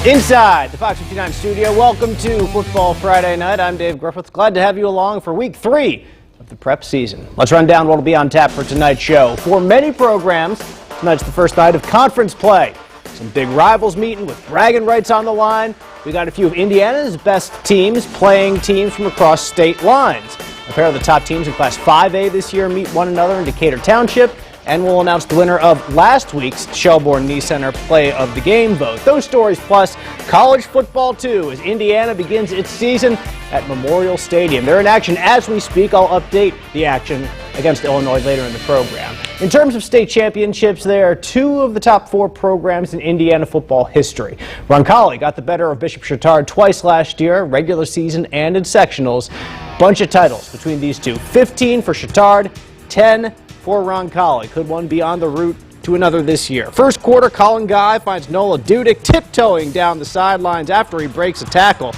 Inside the Fox 59 studio, welcome to Football Friday Night. I'm Dave Griffith. Glad to have you along for week 3 of the prep season. Let's run down what will be on tap for tonight's show. For many programs, tonight's the first night of conference play. Some big rivals meeting with bragging rights on the line. We got a few of Indiana's best teams playing teams from across state lines. A pair of the top teams in Class 5A this year meet one another in Decatur Township, and we'll announce the winner of last week's Shelbourne Knee Center Play of the Game vote. Those stories plus college football too, as Indiana begins its season at Memorial Stadium. They're in action as we speak. I'll update the action against Illinois later in the program. In terms of state championships, there are 2 of the top 4 programs in Indiana football history. Roncalli got the better of Bishop Chatard twice last year, regular season and in sectionals. Bunch of titles between these two. 15 for Chatard, 10 for Roncalli. Could one be on the route to another this year? First quarter, Colin Guy finds Nola Dudick tiptoeing down the sidelines after he breaks a tackle.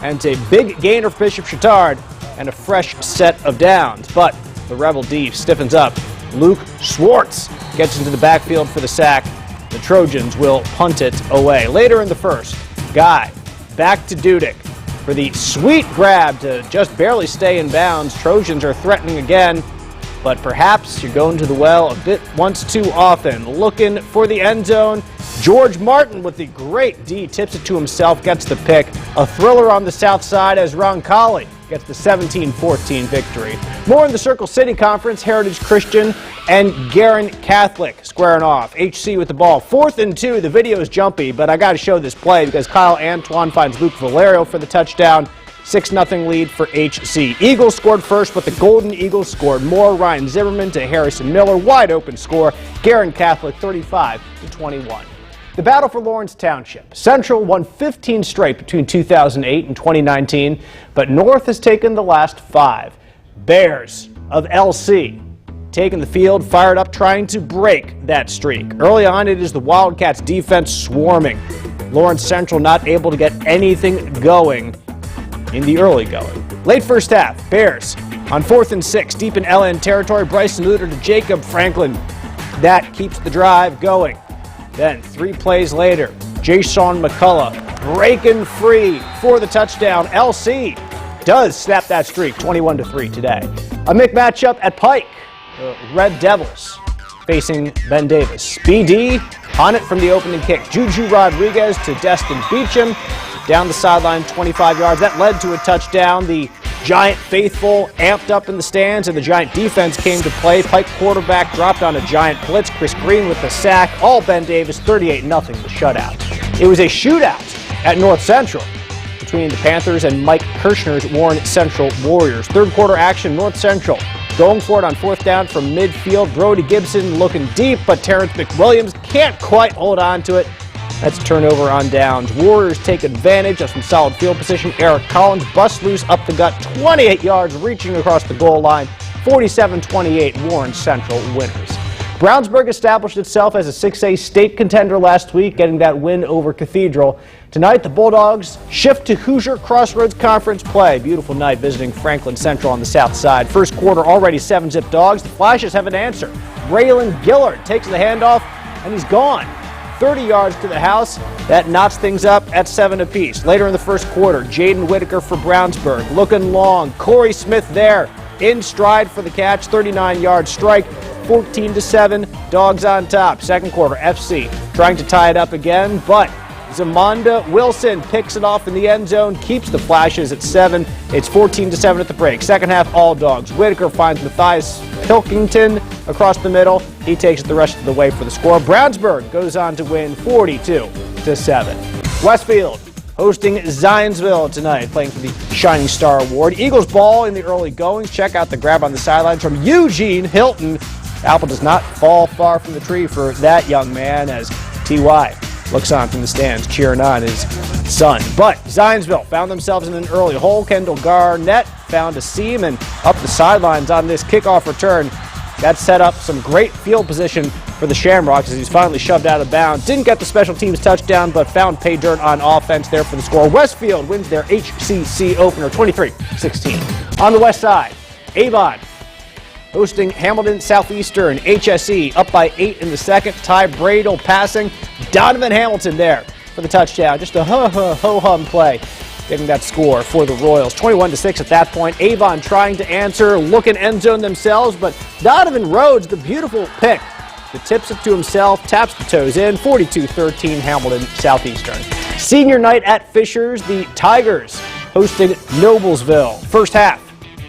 And it's a big gainer for Bishop Chatard and a fresh set of downs. But the Rebel D stiffens up. Luke Schwartz gets into the backfield for the sack. The Trojans will punt it away. Later in the first, Guy back to Dudick for the sweet grab to just barely stay in bounds. Trojans are threatening again, but perhaps you're going to the well a bit once too often. Looking for the end zone. George Martin with the great D tips it to himself, gets the pick. A thriller on the south side as Roncalli gets the 17-14 victory. More in the Circle City Conference. Heritage Christian and Guerin Catholic squaring off. HC with the ball. 4th and 2. The video is jumpy, but I got to show this play because Kyle Antoine finds Luke Valerio for the touchdown. 6-0 lead for HC. Eagles scored first, but the Golden Eagles scored more. Ryan Zimmerman to Harrison Miller. Wide open score. Guerin Catholic 35-21. The battle for Lawrence Township. Central won 15 straight between 2008 and 2019, but North has taken the last 5. Bears of LC taking the field, fired up, trying to break that streak. Early on, it is the Wildcats defense swarming. Lawrence Central not able to get anything going in the early going. Late first half, Bears on 4th and 6, deep in LN territory. Bryson Luter to Jacob Franklin. That keeps the drive going. Then 3 plays later, Jason McCullough breaking free for the touchdown. LC does snap that streak, 21-3 today. A MIC matchup at Pike. The Red Devils facing Ben Davis. BD on it from the opening kick. Juju Rodriguez to Destin Beecham. Down the sideline, 25 yards. That led to a touchdown. The Giant faithful amped up in the stands, and the Giant defense came to play. Pike quarterback dropped on a Giant blitz. Chris Green with the sack. All Ben Davis, 38-0 the shutout. It was a shootout at North Central between the Panthers and Mike Kirshner's Warren Central Warriors. Third quarter action, North Central going for it on 4th down from midfield. Brody Gibson looking deep, but Terrence McWilliams can't quite hold on to it. That's a turnover on downs. Warriors take advantage of some solid field position. Eric Collins busts loose up the gut, 28 yards, reaching across the goal line. 47-28, Warren Central winners. Brownsburg established itself as a 6A state contender last week, getting that win over Cathedral. Tonight, the Bulldogs shift to Hoosier Crossroads Conference play. Beautiful night visiting Franklin Central on the south side. First quarter already 7-zip Dogs. The Flashes have an answer. Braylon Gillard takes the handoff, and he's gone. 30 yards to the house. That knots things up at 7 apiece. Later in the first quarter, Jaden Whitaker for Brownsburg. Looking long. Corey Smith there in stride for the catch. 39-yard strike. 14-7. Dogs on top. Second quarter, FC trying to tie it up again, but Zamanda Wilson picks it off in the end zone, keeps the Flashes at 7. It's 14-7 at the break. Second half, all Dogs. Whitaker finds Matthias Pilkington across the middle. He takes it the rest of the way for the score. Brownsburg goes on to win 42-7. Westfield hosting Zionsville tonight, playing for the Shining Star Award. Eagles ball in the early goings. Check out the grab on the sidelines from Eugene Hilton. Apple does not fall far from the tree for that young man as T.Y. looks on from the stands, cheering on his son. But Zionsville found themselves in an early hole. Kendall Garnett found a seam and up the sidelines on this kickoff return. That set up some great field position for the Shamrocks as he's finally shoved out of bounds. Didn't get the special teams touchdown, but found pay dirt on offense there for the score. Westfield wins their HCC opener 23-16. On the west side, Avon hosting Hamilton Southeastern. HSE up by 8 in the second. Ty Bradle passing. Donovan Hamilton there for the touchdown. Just a ho-hum play, getting that score for the Royals. 21-6 at that point. Avon trying to answer, looking end zone themselves, but Donovan Rhodes, the beautiful pick, that tips it to himself, taps the toes in. 42-13 Hamilton Southeastern. Senior night at Fishers, the Tigers hosting Noblesville. First half,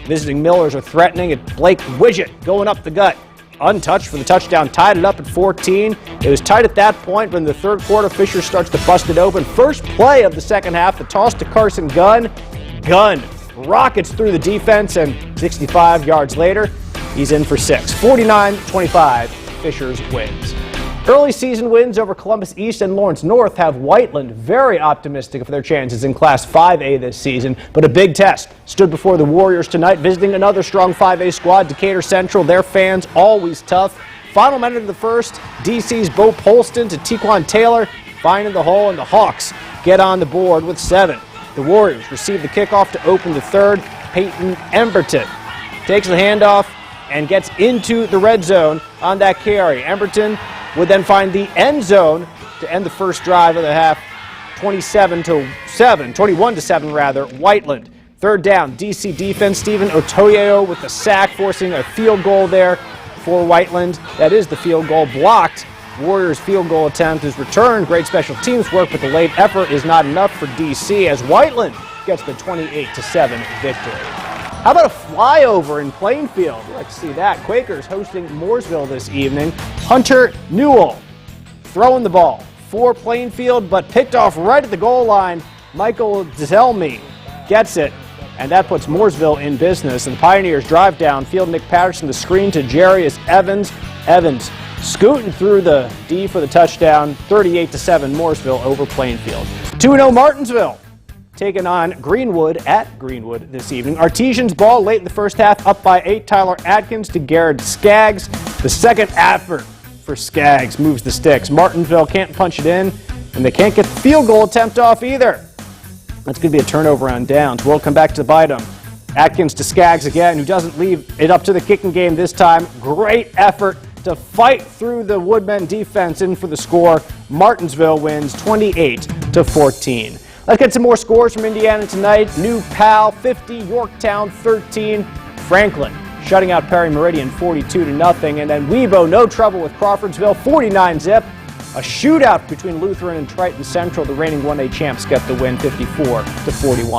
visiting Millers are threatening it. Blake Widget going up the gut. Untouched for the touchdown, tied it up at 14. It was tight at that point, but in the third quarter, Fisher starts to bust it open. First play of the second half, the toss to Carson Gunn. Gunn rockets through the defense, and 65 yards later, he's in for 6. 49-25, Fishers wins. Early season wins over Columbus East and Lawrence North have Whiteland very optimistic of their chances in Class 5A this season, but a big test stood before the Warriors tonight, visiting another strong 5A squad, Decatur Central. Their fans always tough. Final minute of the first, DC's Bo Polston to Tequan Taylor, finding the hole, and the Hawks get on the board with 7. The Warriors receive the kickoff to open the third. Peyton Emberton takes the handoff and gets into the red zone on that carry. Emberton would then find the end zone to end the first drive of the half, 21-7 rather, Whiteland. Third down, DC defense, Stephen Otoyeo with the sack, forcing a field goal there for Whiteland. That is the field goal blocked. Warriors' field goal attempt is returned. Great special teams work, but the late effort is not enough for DC as Whiteland gets the 28-7 victory. How about a flyover in Plainfield? We'd like to see that. Quakers hosting Mooresville this evening. Hunter Newell throwing the ball for Plainfield, but picked off right at the goal line. Michael Zelmi gets it, and that puts Mooresville in business. And the Pioneers drive downfield. Nick Patterson, the screen to Jarius Evans. Evans scooting through the D for the touchdown. 38-7 Mooresville over Plainfield. 2-0 Martinsville taking on Greenwood at Greenwood this evening. Artesians ball late in the first half, up by 8. Tyler Atkins to Garrett Skaggs. The second effort for Skaggs moves the sticks. Martinsville can't punch it in, and they can't get the field goal attempt off either. That's going to be a turnover on downs. We'll come back to bite them. Atkins to Skaggs again, who doesn't leave it up to the kicking game this time. Great effort to fight through the Woodmen defense in for the score. Martinsville wins 28-14. Let's get some more scores from Indiana tonight. New Pal 50, Yorktown 13. Franklin shutting out Perry Meridian 42-0. And then Webo, no trouble with Crawfordsville 49-zip. A shootout between Lutheran and Triton Central. The reigning 1A champs get the win 54-41.